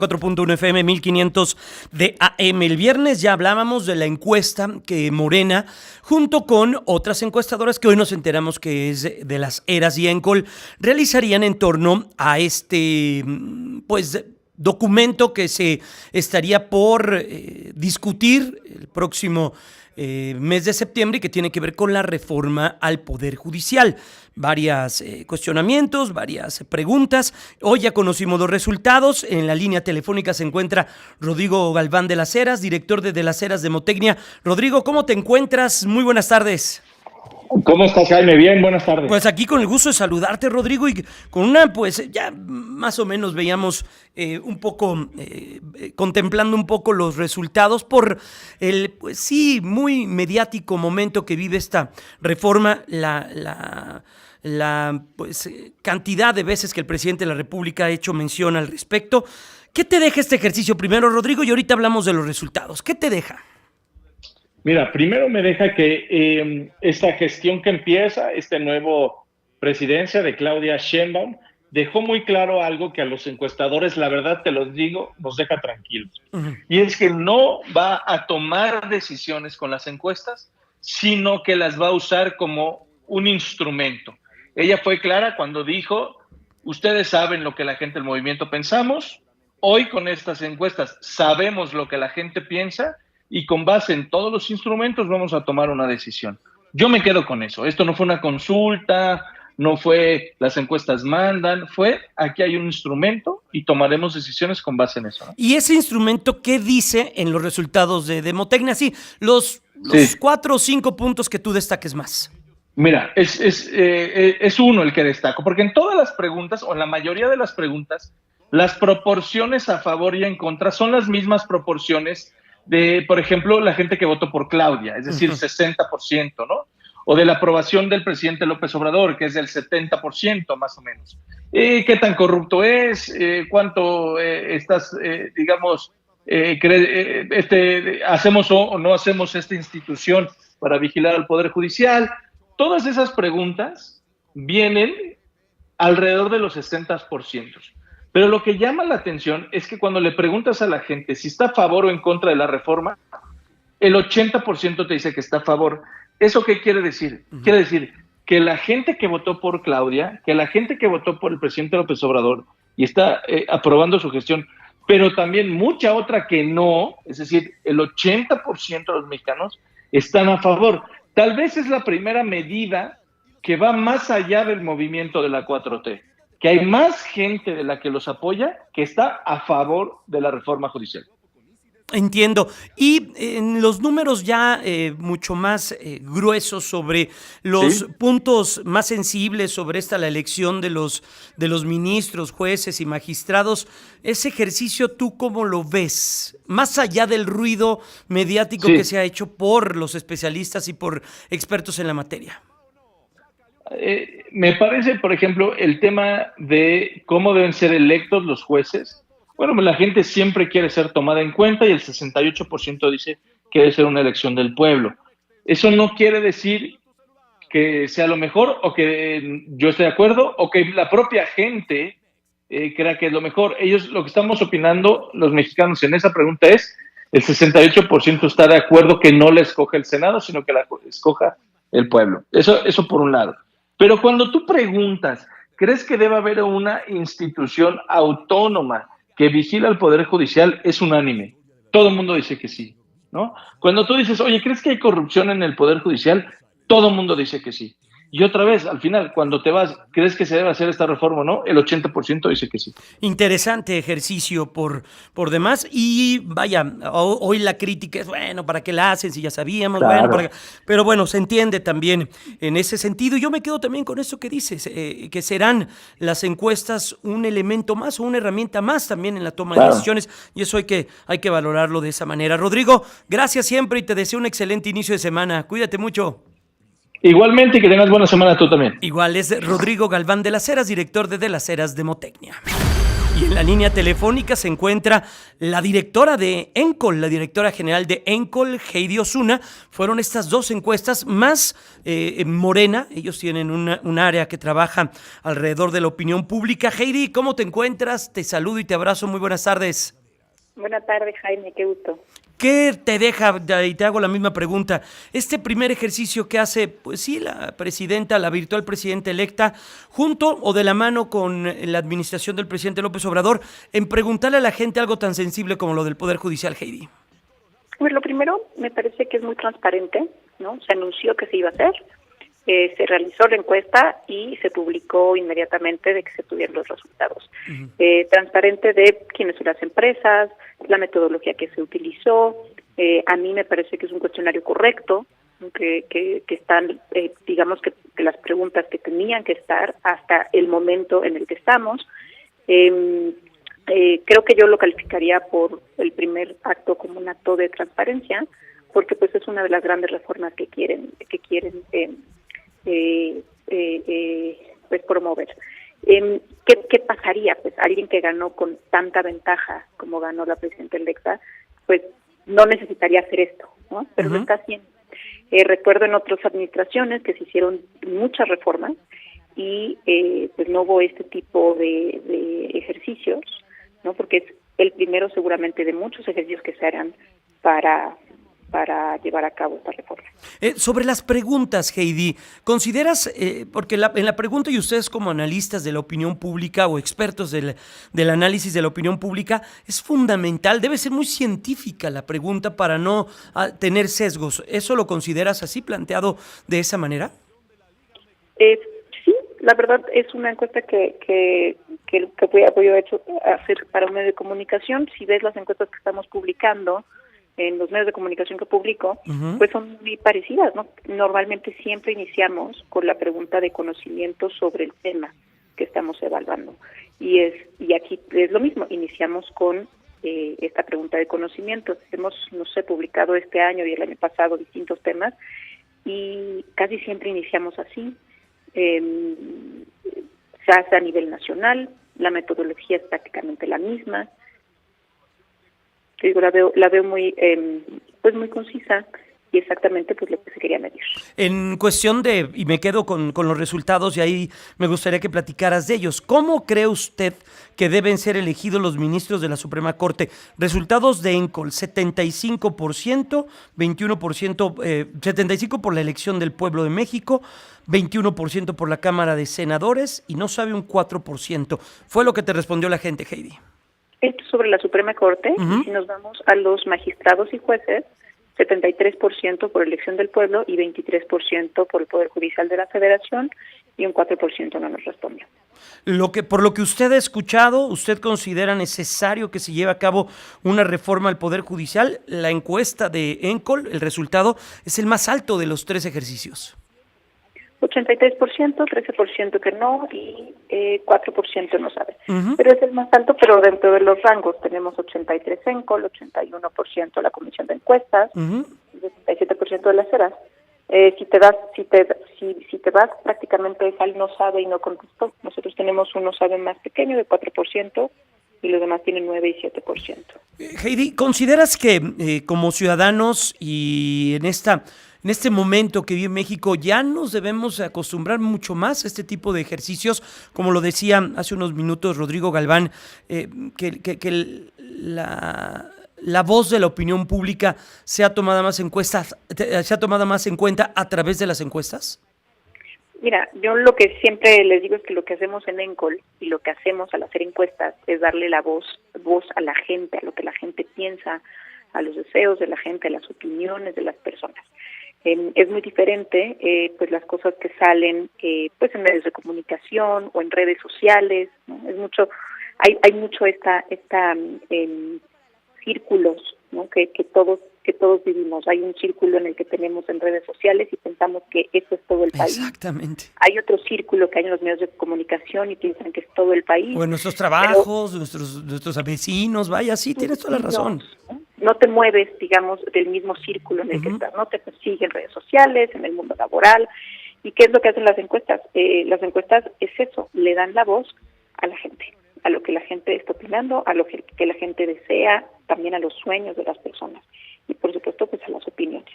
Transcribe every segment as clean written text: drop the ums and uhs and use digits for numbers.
4.1 FM, 1500 de AM. El viernes ya hablábamos de la encuesta que Morena, junto con otras encuestadoras que hoy nos enteramos que es de las Eras y Encol, realizarían en torno a este, documento que se estaría por discutir el próximo mes de septiembre y que tiene que ver con la reforma al Poder Judicial. Varios cuestionamientos, varias preguntas. Hoy ya conocimos los resultados. En la línea telefónica se encuentra Rodrigo Galván de las Heras, director de las Heras Demotecnia. Rodrigo, ¿cómo te encuentras? Muy buenas tardes. ¿Cómo estás, Jaime? Bien, buenas tardes. Pues aquí con el gusto de saludarte, Rodrigo, y con una, pues ya más o menos veíamos un poco, contemplando un poco los resultados por el, pues sí, muy mediático momento que vive esta reforma, la cantidad de veces que el presidente de la República ha hecho mención al respecto. ¿Qué te deja este ejercicio primero, Rodrigo? Y ahorita hablamos de los resultados. ¿Qué te deja? Mira, primero me deja que esta gestión que empieza, esta nueva presidencia de Claudia Sheinbaum, dejó muy claro algo que a los encuestadores, la verdad te lo digo, nos deja tranquilos. Uh-huh. Y es que no va a tomar decisiones con las encuestas, sino que las va a usar como un instrumento. Ella fue clara cuando dijo, ustedes saben lo que la gente del movimiento pensamos, hoy con estas encuestas sabemos lo que la gente piensa, y con base en todos los instrumentos vamos a tomar una decisión. Yo me quedo con eso. Esto no fue una consulta, no fue las encuestas mandan, fue aquí hay un instrumento y tomaremos decisiones con base en eso, ¿no? ¿Y ese instrumento qué dice en los resultados de Demotecnia? Sí, los 4 o 5 puntos que tú destaques más. Mira, es uno el que destaco, porque en todas las preguntas, o en la mayoría de las preguntas, las proporciones a favor y en contra son las mismas proporciones de, por ejemplo, la gente que votó por Claudia, es decir, 60%, ¿no? O de la aprobación del presidente López Obrador, que es del 70% más o menos. ¿Qué tan corrupto es? ¿Cuánto hacemos o no hacemos esta institución para vigilar al Poder Judicial? Todas esas preguntas vienen alrededor de los 60%. Pero lo que llama la atención es que cuando le preguntas a la gente si está a favor o en contra de la reforma, el 80% te dice que está a favor. ¿Eso qué quiere decir? Uh-huh. Quiere decir que la gente que votó por Claudia, que la gente que votó por el presidente López Obrador y está aprobando su gestión, pero también mucha otra que no, es decir, el 80% de los mexicanos están a favor. Tal vez es la primera medida que va más allá del movimiento de la 4T. Que hay más gente de la que los apoya que está a favor de la reforma judicial. Entiendo. Y en los números ya mucho más gruesos sobre los puntos más sensibles sobre la elección de los ministros, jueces y magistrados, ese ejercicio, ¿tú cómo lo ves? Más allá del ruido mediático que se ha hecho por los especialistas y por expertos en la materia. Me parece, por ejemplo, el tema de cómo deben ser electos los jueces. Bueno, la gente siempre quiere ser tomada en cuenta y el 68% dice que debe ser una elección del pueblo. Eso no quiere decir que sea lo mejor o que yo esté de acuerdo o que la propia gente crea que es lo mejor. Ellos, lo que estamos opinando, los mexicanos en esa pregunta es, el 68% está de acuerdo que no la escoja el Senado, sino que la escoja el pueblo. Eso por un lado. Pero cuando tú preguntas, ¿crees que debe haber una institución autónoma que vigila al Poder Judicial? Es unánime. Todo el mundo dice que sí, ¿no? Cuando tú dices, oye, ¿crees que hay corrupción en el Poder Judicial? Todo el mundo dice que sí. Y otra vez, al final, cuando te vas, ¿crees que se debe hacer esta reforma o no? El 80% dice que sí. Interesante ejercicio por demás. Y vaya, hoy la crítica es, bueno, ¿para qué la hacen si ya sabíamos? Claro. Bueno, pero bueno, se entiende también en ese sentido. Y yo me quedo también con eso que dices, que serán las encuestas un elemento más o una herramienta más también en la toma de decisiones. Y eso hay que valorarlo de esa manera. Rodrigo, gracias siempre y te deseo un excelente inicio de semana. Cuídate mucho. Igualmente, que tengas buena semana tú también. Igual es Rodrigo Galván de las Heras, director de las Heras Demotecnia. Y en la línea telefónica se encuentra la directora de ENCOL, la directora general de ENCOL, Heidi Osuna. Fueron estas dos encuestas más Morena. Ellos tienen un área que trabaja alrededor de la opinión pública. Heidi, ¿cómo te encuentras? Te saludo y te abrazo. Muy buenas tardes. Buenas tardes, Jaime, qué gusto. ¿Qué te deja, y te hago la misma pregunta, este primer ejercicio que hace, pues sí, la presidenta, la virtual presidenta electa, junto o de la mano con la administración del presidente López Obrador, en preguntarle a la gente algo tan sensible como lo del Poder Judicial, Heidi? Pues lo primero, me parece que es muy transparente, ¿no? Se anunció que se iba a hacer, se realizó la encuesta y se publicó inmediatamente de que se tuvieron los resultados. Transparente de quiénes son las empresas, la metodología que se utilizó. A mí me parece que es un cuestionario correcto, que están, digamos que las preguntas que tenían que estar hasta el momento en el que estamos. Creo que yo lo calificaría por el primer acto como un acto de transparencia, porque pues es una de las grandes reformas que quieren pues promover. ¿Qué pasaría? Pues alguien que ganó con tanta ventaja como ganó la presidenta electa, pues no necesitaría hacer esto, ¿no? Pero lo está haciendo. Recuerdo en otras administraciones que se hicieron muchas reformas y pues no hubo este tipo de ejercicios, ¿no? Porque es el primero seguramente de muchos ejercicios que se harán para llevar a cabo esta reforma. Sobre las preguntas, Heidi, ¿consideras, porque en la pregunta y ustedes como analistas de la opinión pública o expertos del análisis de la opinión pública, es fundamental, debe ser muy científica la pregunta para no tener sesgos? ¿Eso lo consideras así, planteado de esa manera? Sí, la verdad es una encuesta que voy a hacer para un medio de comunicación. Si ves las encuestas que estamos publicando en los medios de comunicación que publico, pues son muy parecidas, ¿no? Normalmente siempre iniciamos con la pregunta de conocimiento sobre el tema que estamos evaluando. Y aquí es lo mismo, iniciamos con esta pregunta de conocimiento. Hemos, publicado este año y el año pasado distintos temas y casi siempre iniciamos así. Se hace a nivel nacional, la metodología es prácticamente la misma. Digo, la veo muy muy concisa y exactamente pues lo que se quería medir. En cuestión y me quedo con los resultados y ahí me gustaría que platicaras de ellos. ¿Cómo cree usted que deben ser elegidos los ministros de la Suprema Corte? Resultados de ENCOL, 75%, 21%, 75% por la elección del pueblo de México, 21% por la Cámara de Senadores y no sabe un 4%. Fue lo que te respondió la gente, Heidi. Esto sobre la Suprema Corte, y si nos vamos a los magistrados y jueces, 73% por elección del pueblo y 23% por el Poder Judicial de la Federación y un 4% no nos respondió. Por lo que usted ha escuchado, ¿usted considera necesario que se lleve a cabo una reforma al Poder Judicial? La encuesta de ENCOL, el resultado es el más alto de los 3 ejercicios. 83%, 13% que no y 4% no sabe. Pero es el más alto, pero dentro de los rangos tenemos 83 ENCOL, 81% la Comisión de Encuestas, 67% de las ERAS. Si te vas prácticamente al no sabe y no contestó. Nosotros tenemos un no sabe más pequeño de 4% y los demás tienen 9 y 7%. Heidi, ¿consideras que como ciudadanos y en este momento que vive México ya nos debemos acostumbrar mucho más a este tipo de ejercicios? Como lo decía hace unos minutos Rodrigo Galván, que la voz de la opinión pública sea tomada más en cuenta a través de las encuestas. Mira, yo lo que siempre les digo es que lo que hacemos en ENCOL y lo que hacemos al hacer encuestas es darle la voz a la gente, a lo que la gente piensa, a los deseos de la gente, a las opiniones de las personas. Es muy diferente pues las cosas que salen pues en medios de comunicación o en redes sociales, ¿no? Hay mucho esta círculos, ¿no? que todos vivimos. Hay un círculo en el que tenemos en redes sociales y pensamos que eso es todo el país. Exactamente. Hay otro círculo que hay en los medios de comunicación y piensan que es todo el país. O en nuestros trabajos, nuestros vecinos, vaya, sí, tienes toda la razón. No te mueves, digamos, del mismo círculo en el que estás, no te persiguen en redes sociales, en el mundo laboral. ¿Y qué es lo que hacen las encuestas? Las encuestas es eso, le dan la voz a la gente. a lo que la gente está opinando, a lo que la gente desea, también a los sueños de las personas y por supuesto pues a las opiniones.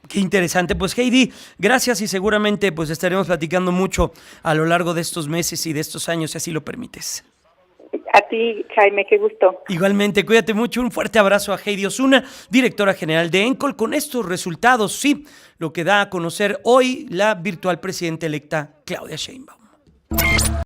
Qué interesante. Pues Heidi, gracias y seguramente pues estaremos platicando mucho a lo largo de estos meses y de estos años, si así lo permites. A ti, Jaime, qué gusto. Igualmente, cuídate mucho. Un fuerte abrazo a Heidi Osuna, directora general de ENCOL, con estos resultados, sí, lo que da a conocer hoy la virtual presidenta electa Claudia Sheinbaum.